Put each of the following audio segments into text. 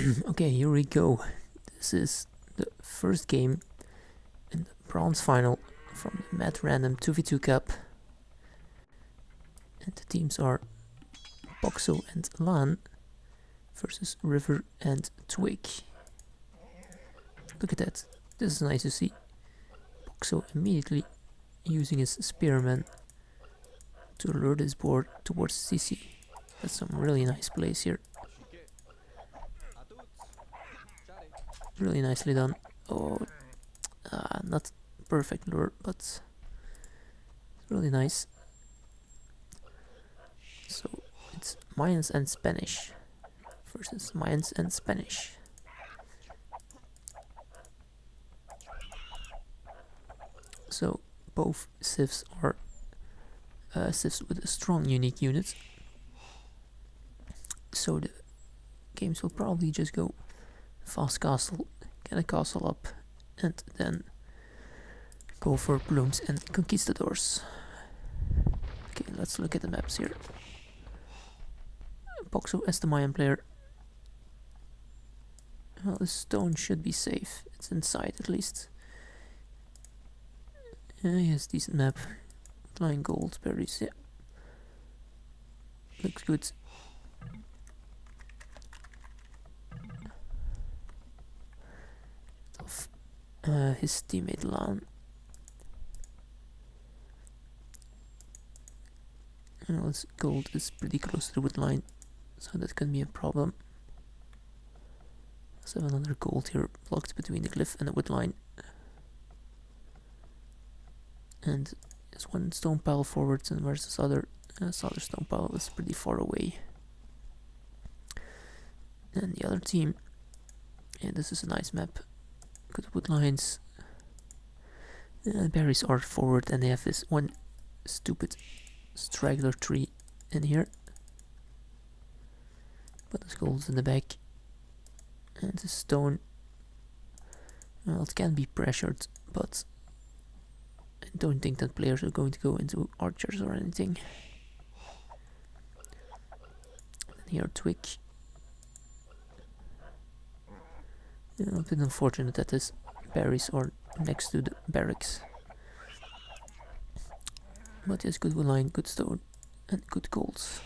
Okay, here we go. This is the first game in the bronze final from the Random 2v2 Cup. And the teams are Poxo and Laan versus ImRiver and Twigg. Look at that. This is nice to see. Poxo immediately using his spearman to lure this board towards CC. That's some really nice plays here. Really nicely done. Oh, not perfect lure, but really nice. So it's Mayans and Spanish versus Mayans and Spanish. So both civs are civs with a strong unique unit. So the games will probably just go fast castle, get a castle up, and then go for blooms and conquistadors. Okay, let's look at the maps here. Poxo as the Mayan player. Well, the stone should be safe. It's inside at least. Yes, decent map. Flying gold berries, yeah. Looks good. His teammate Laan. Well, his gold is pretty close to the wood line, so that can be a problem. Let's have another gold here, blocked between the cliff and the wood line. And there's one stone pile forward, and where's this other? This other stone pile is pretty far away. And the other team, yeah, this is a nice map. Good wood lines. Berries are forward, and they have this one stupid straggler tree in here. But the gold's in the back. And the stone, well, it can be pressured, but I don't think that players are going to go into archers or anything. And here Twigg. A bit unfortunate that his berries are next to the barracks. But yes, good wood line, good stone, and good golds.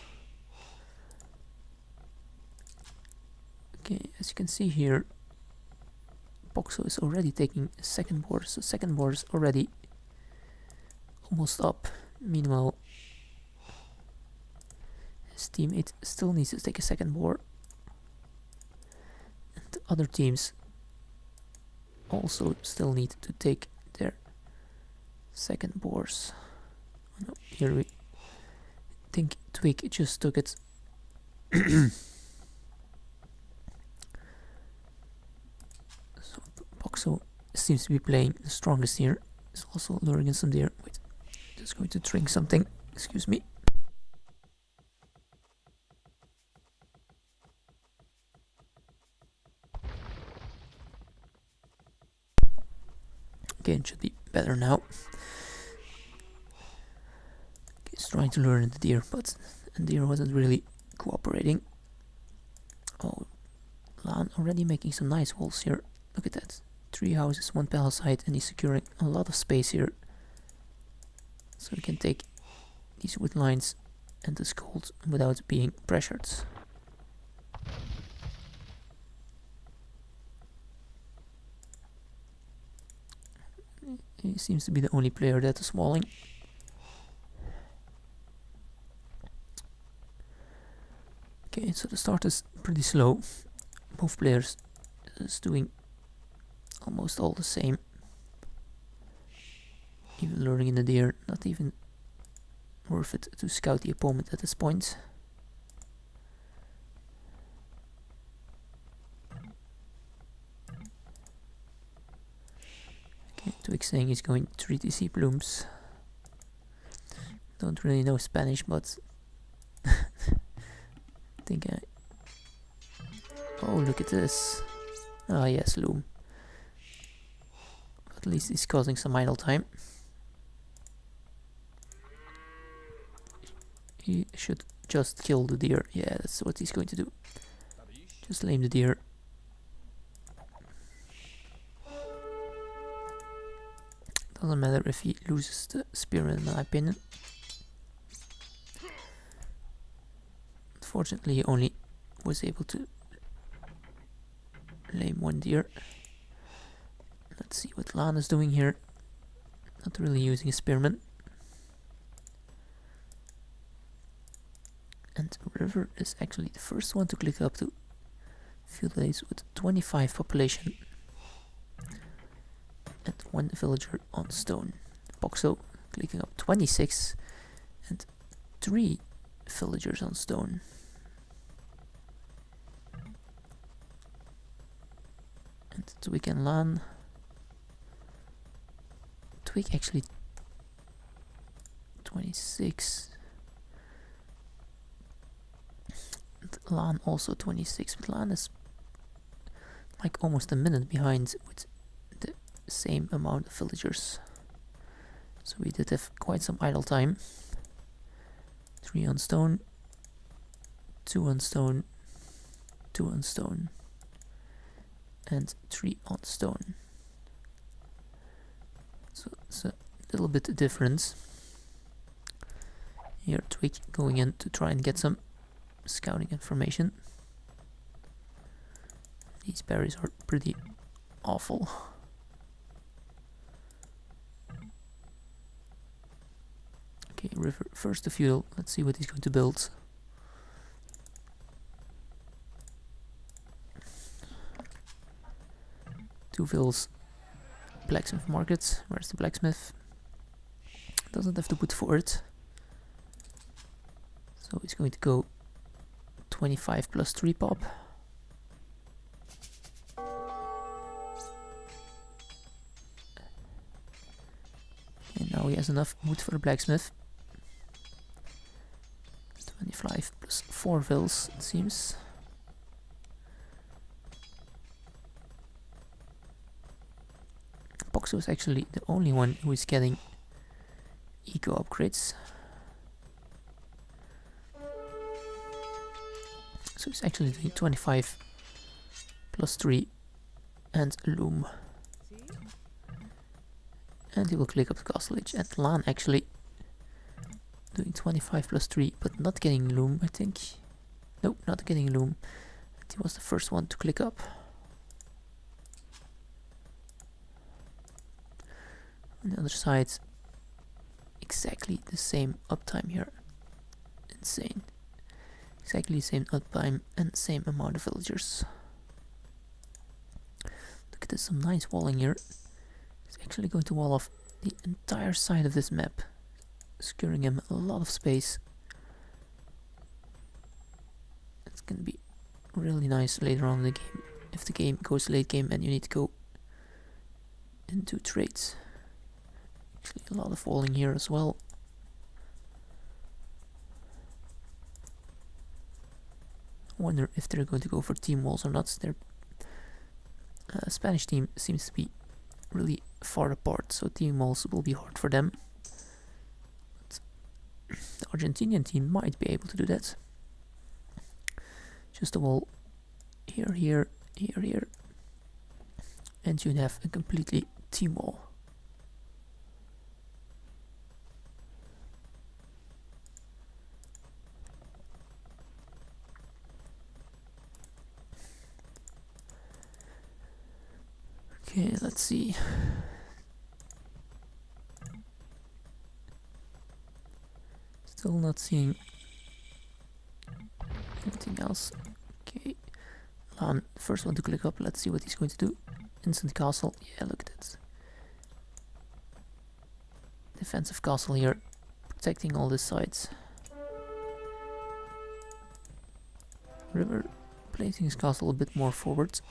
Okay, as you can see here, Poxo is already taking a second board, so second board is already almost up. Meanwhile, his teammate still needs to take a second board. And the other teams also still need to take their second boards. Oh no, here we think Twigg just took it. So Poxo seems to be playing the strongest here. He's also luring in some deer. Wait, just going to drink something. Excuse me. Okay, it should be better now. Okay, he's trying to lure in the deer, but the deer wasn't really cooperating. Oh, Laan already making some nice walls here. Look at that. 3 houses, 1 palisade, and he's securing a lot of space here. So he can take these wood lines and this gold without being pressured. He seems to be the only player that is walling. Okay, so the start is pretty slow. Both players is doing almost all the same. Even luring in the deer, not even worth it to scout the opponent at this point. Okay, Twigg saying he's going 3TC blooms. Don't really know Spanish, but I think I... Oh, look at this. Ah, yes, loom. At least he's causing some idle time. He should just kill the deer. Yeah, that's what he's going to do. Just lame the deer Doesn't matter if he loses the spearman, in my opinion. Unfortunately, he only was able to lame one deer. Let's see what Laan is doing here. Not really using a spearman. And River is actually the first one to click up to field base with 25 population. And 1 villager on stone. Poxo clicking up 26 and 3 villagers on stone. And Twigg and Laan. Twigg actually 26. And Laan also 26, but Laan is like almost a minute behind with the same amount of villagers. So we did have quite some idle time. 3 on stone, 2 on stone, 2 on stone, and 3 on stone. So it's a little bit different. Here Twigg going in to try and get some scouting information. These berries are pretty awful. Okay, River first to fuel. Let's see what he's going to build. Two vills. Blacksmith market. Where's the blacksmith? Doesn't have to put for it. So he's going to go 25 plus 3 pop. And now he has enough wood for the blacksmith. 25 plus 4 vills, it seems. Poxo is actually the only one who is getting eco upgrades. So he's actually doing 25 plus 3 and loom. And he will click up the castle age. And Laan actually doing 25 plus 3, but not getting loom, I think. Nope, not getting loom. And he was the first one to click up. On the other side, exactly the same uptime here. Insane. Exactly the same uptime and same amount of villagers. Look at this, some nice walling here. He's actually going to wall off the entire side of this map, securing him a lot of space. It's going to be really nice later on in the game, if the game goes late game and you need to go into trades. Actually a lot of walling here as well. I wonder if they're going to go for team walls or not. Their Spanish team seems to be really far apart, so team walls will be hard for them. But the Argentinian team might be able to do that. Just a wall here, here, here, here, and you'd have a completely team wall. Okay, let's see. Still not seeing anything else. Okay, Laan, first one to click up. Let's see what he's going to do. Instant castle. Yeah, look at that. Defensive castle here, protecting all the sides. River placing his castle a bit more forward.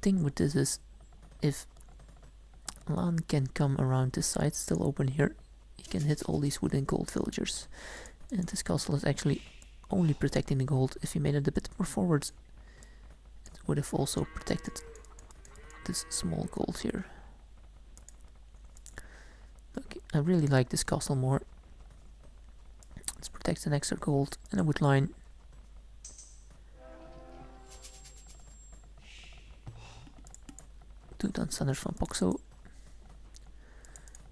Thing with this is, if Laan can come around this side, still open here, he can hit all these wood and gold villagers. And this castle is actually only protecting the gold. If he made it a bit more forward, it would have also protected this small gold here. Okay, I really like this castle more. Let's protect an extra gold and a wood line. town center from Poxo.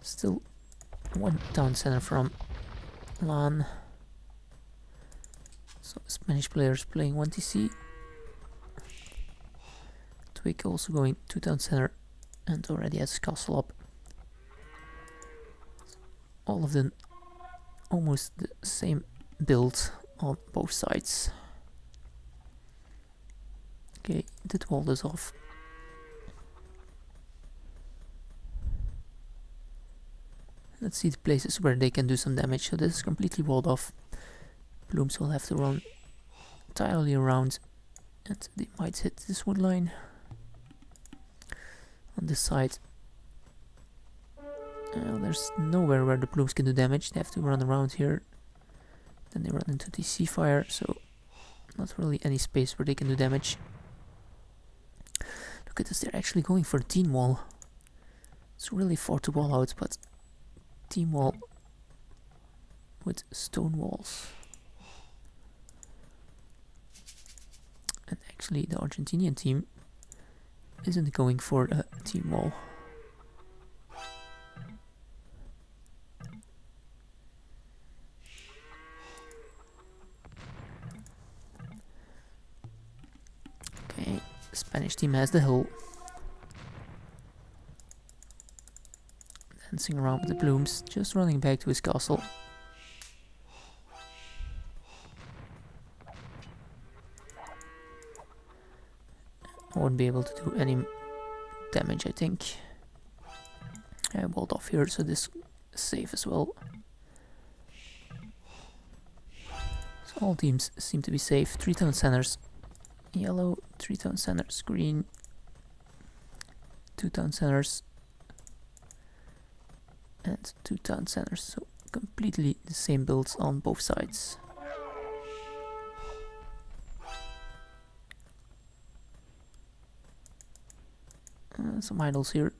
Still 1 town center from Laan. So Spanish players playing 1 TC. Twigg also going 2 town center and already has castle up. All of them almost the same build on both sides. Okay, that wall is off. Let's see the places where they can do some damage. So this is completely walled off. Blooms will have to run entirely around and they might hit this wood line on this side. There's nowhere where the blooms can do damage. They have to run around here. Then they run into the sea fire, so not really any space where they can do damage. Look at this, they're actually going for a team wall. It's really far to wall out, but team wall with stone walls. And actually the Argentinian team isn't going for a team wall. Okay, the Spanish team has the hill. Dancing around with the blooms, just running back to his castle. Won't be able to do any damage, I think. I walled off here, so this is safe as well. So all teams seem to be safe. 3 town centers. Yellow, 3 town centers. Green, 2 town centers. And 2 town centers. So completely the same builds on both sides. Some idols here.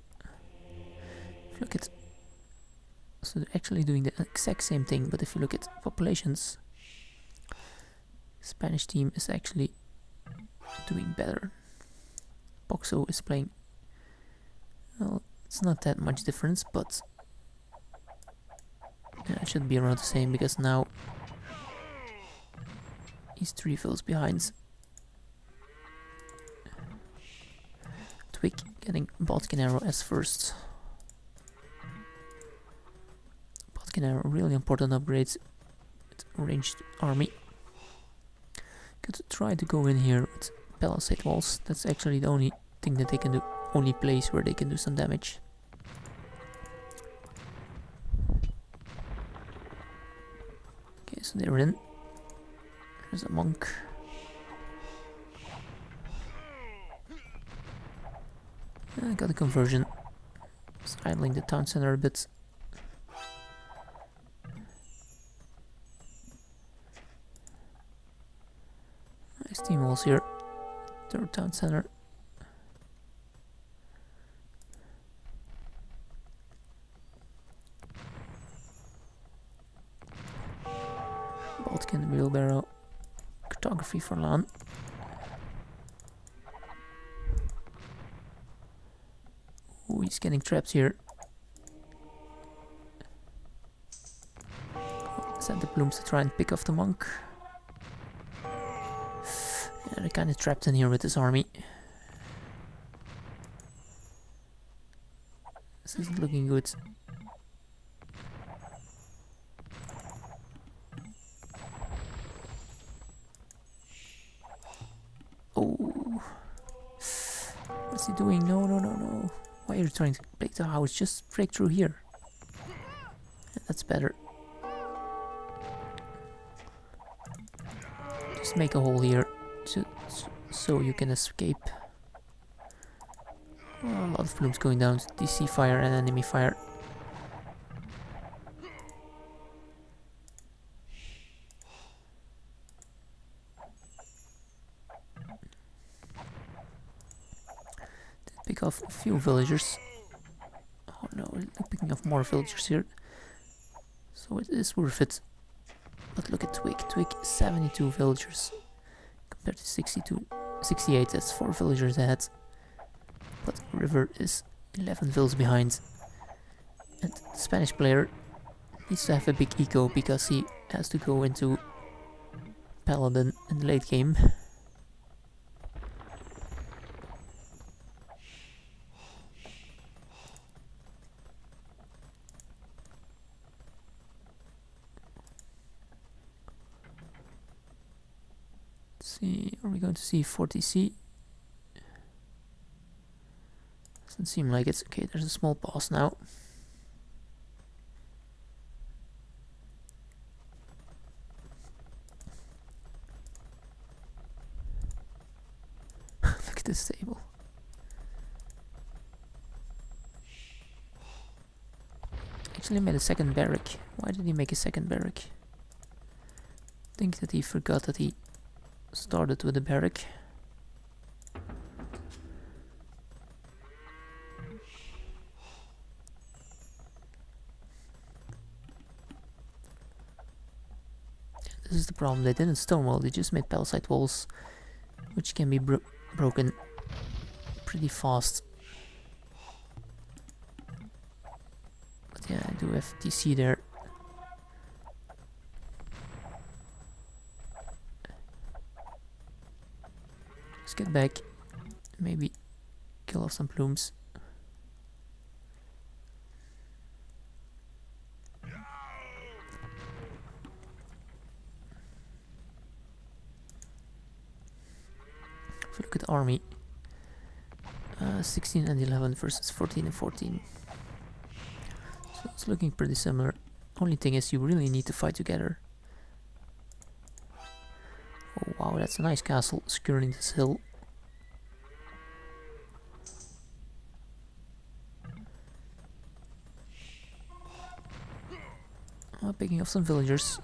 If you look at, so they're actually doing the exact same thing, but if you look at populations, Spanish team is actually doing better. Poxo is playing, well, it's not that much difference, but yeah, it should be around the same, because now he's 3 fills behind. Twigg getting Botkinero as first. Botkinero, really important upgrades with ranged army. Could try to go in here with palisade walls. That's actually the only thing that they can do, only place where they can do some damage. Okay, so they're in. There's a monk. I got a conversion. Just idling the town center a bit. Nice team walls here. 3rd town center. Baltkin, wheelbarrow. Cartography for Laan. Ooh, he's getting trapped here. Send the blooms to try and pick off the monk. Yeah, they're kind of trapped in here with this army. This isn't looking good. Oh, what's he doing? No, no, no, no. Why are you trying to break the house? Just break through here. Yeah, that's better. Just make a hole here so you can escape. Oh, a lot of blooms going down. DC fire and enemy fire. Pick off a few villagers. Oh no, we're picking off more villagers here. So it is worth it. But look at Twigg. Twigg, 72 villagers compared to 68. That's 4 villagers ahead. but River is 11 vills behind. And the Spanish player needs to have a big eco because he has to go into Paladin in the late game. See, are we going to see 40C? Doesn't seem like it's okay. There's a small pause now. Look at this table. Actually made a second barrack. Why did he make a second barrack? I think that he forgot that he started with a barrack. This is the problem, they didn't stonewall, they just made palisade walls, which can be broken pretty fast. But yeah, I do have TC there. Let's get back, maybe kill off some plumes. If you look at the army, 16 and 11 versus 14 and 14. So it's looking pretty similar. Only thing is you really need to fight together. Oh wow, that's a nice castle securing this hill. Picking off some villagers.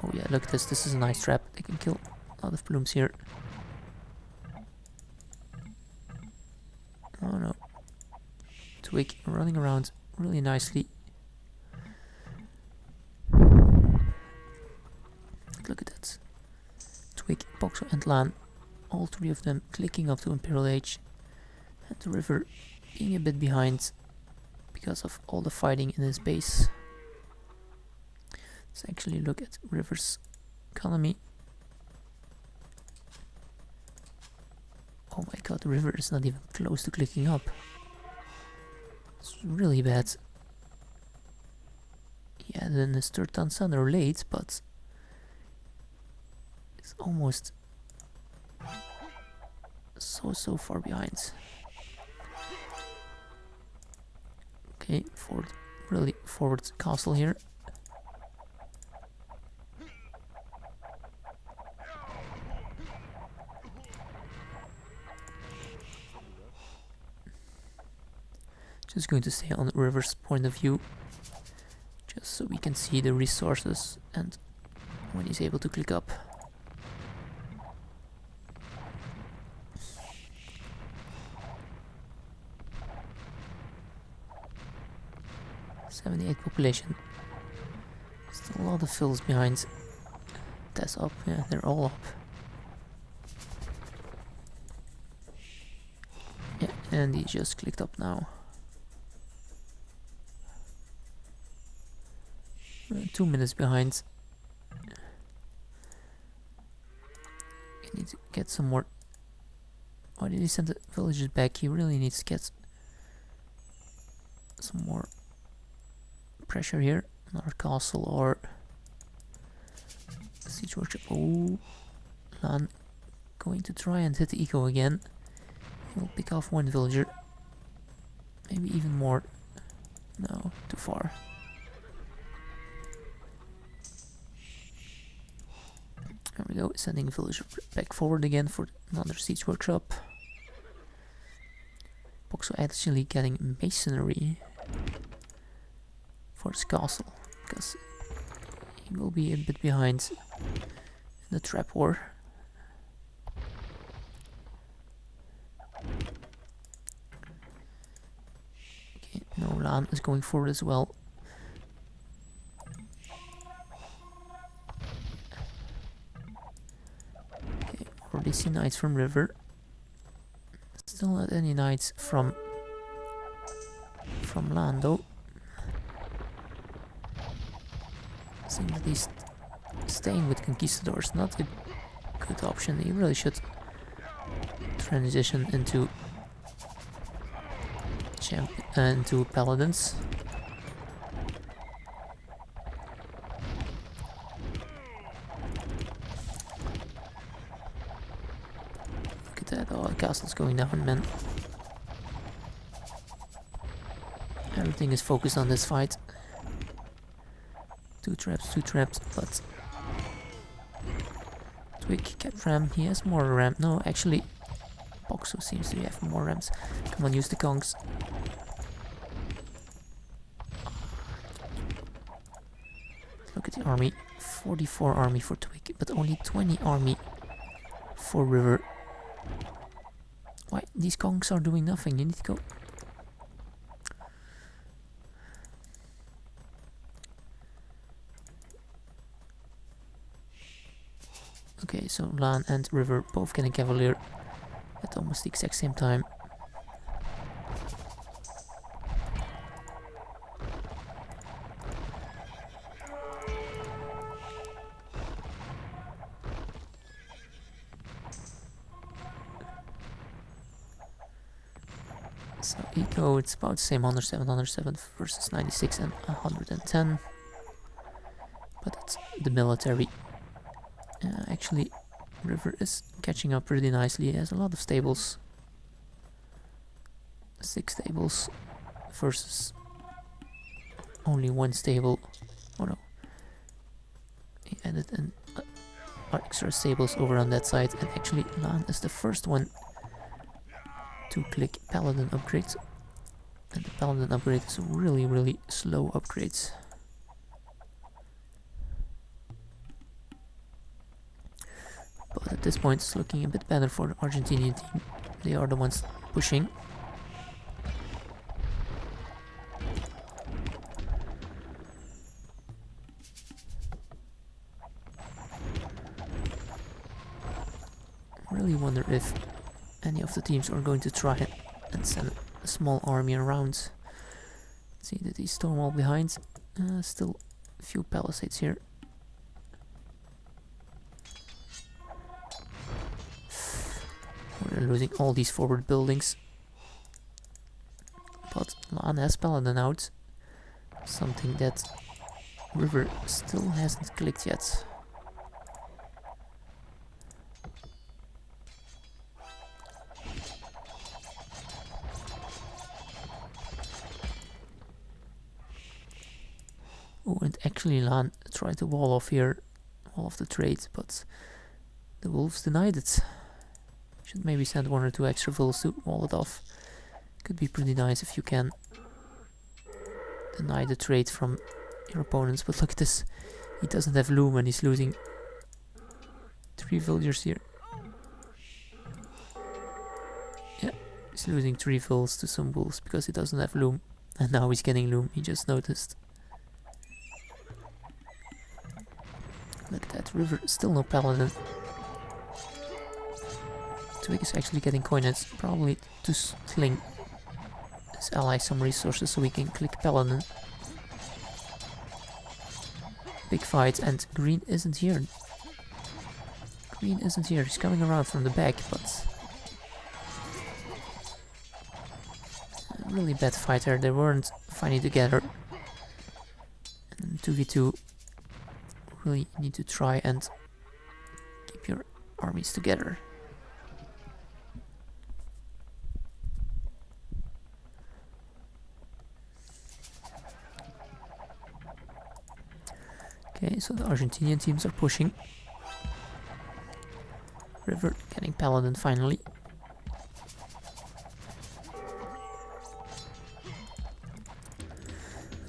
Oh yeah, look at this, this is a nice trap. They can kill a lot of plumes here. Oh no. Twigg running around really nicely. Look at that. Twigg, Poxo and Laan, all three of them clicking up to Imperial Age. And the River being a bit behind because of all the fighting in his base. Let's actually look at River's economy. Oh my god, the River is not even close to clicking up. It's really bad. Yeah, then his third Tansan are late, but it's almost so far behind. Okay, really forward castle here. Just going to stay on the River's point of view, just so we can see the resources and when he's able to click up. .78 population. Still a lot of fills behind. That's up, yeah, they're all up. Yeah, and he just clicked up now. 2 minutes behind. You need to get some more. Why did he send the villagers back? He really needs to get some more pressure here. Another castle or a siege workshop. Oh, Laan going to try and hit the eco again. He'll pick off one villager. Maybe even more. No, too far. There we go, sending a villager back forward again for another siege workshop. Poxo actually getting masonry for his castle, because he will be a bit behind in the trap war. Okay, no, Laan is going forward as well. Already see knights from river. Still not any knights from Lando. Seems that he's staying with conquistadors, not a good option. He really should transition into into paladins. Look at that! Oh, the castle's going down, man. Everything is focused on this fight. Two traps, but Twigg kept ram. He has more ram. No, actually, Poxo seems to have more rams. Come on, use the conks. Look at the army. 44 army for Twigg, but only 20 army for river. Why? These conks are doing nothing. You need to go. Okay, so Laan and river both getting cavalier at almost the exact same time. So eco, it's about the same, 107 versus 96 and 110. But it's the military. Actually, river is catching up pretty nicely. He has a lot of stables. 6 stables versus only 1 stable. Oh no. He added an extra stables over on that side, and actually Laan is the first one to click paladin upgrade. And the paladin upgrade is really slow upgrades. But at this point it's looking a bit better for the Argentinian team. They are the ones pushing. Really wonder if any of the teams are going to try and send a small army around. See that he's stonewall behind. Still a few palisades here. We're losing all these forward buildings. But Laan has paladin out. Something that river still hasn't clicked yet. Oh, and actually Laan tried to wall off here, wall off the trade, but the wolves denied it. Should maybe send 1 or 2 extra wolves to wall it off. Could be pretty nice if you can deny the trade from your opponents, but look at this. He doesn't have loom and he's losing 3 villagers here. Yeah, he's losing 3 vills to some wolves because he doesn't have loom. And now he's getting loom, he just noticed. Look at that, river, still no paladin. Twigg is actually getting coinage, probably to sling his ally some resources so we can click paladin. Big fight, and green isn't here. Green isn't here, he's coming around from the back, but a really bad fighter. They weren't fighting together. And 2v2, really need to try and keep your armies together. Okay, so the Argentinian teams are pushing. River getting paladin finally.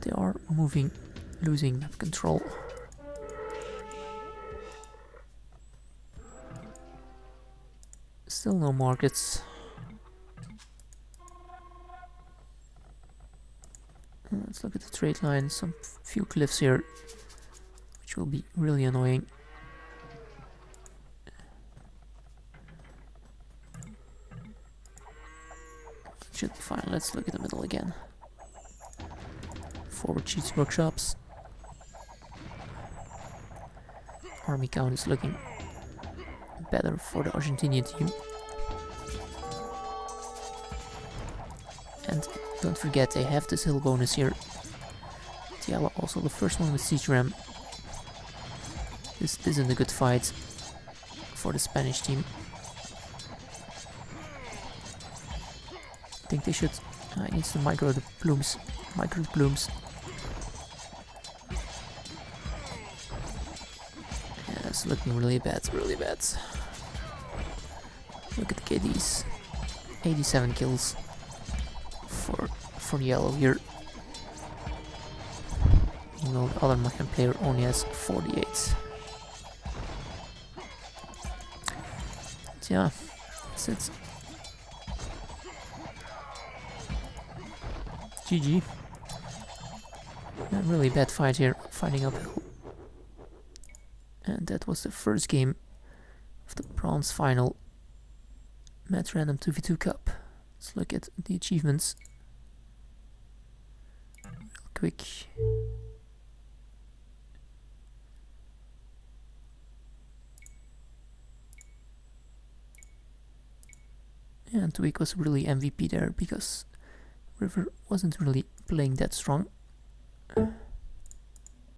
They are moving, losing map control. Still no markets. Let's look at the trade line. Some few cliffs here, which will be really annoying. fine, let's look at the middle again. Forward cheats workshops. Army count is looking better for the Argentinian team. And don't forget, they have this hill bonus here. Tiala also the first one with Siege Ram. This isn't a good fight for the Spanish team. I think they should... he needs to micro the plumes. Micro the plumes. Yeah, it's looking really bad, really bad. Look at the KDs. 87 kills for yellow here. Meanwhile, the other Macan player only has 48. But yeah, that's it. GG. A really bad fight here, fighting uphill. And that was the first game of the bronze final Match Random 2v2 Cup. Let's look at the achievements real quick. And Twigg was really MVP there because River wasn't really playing that strong.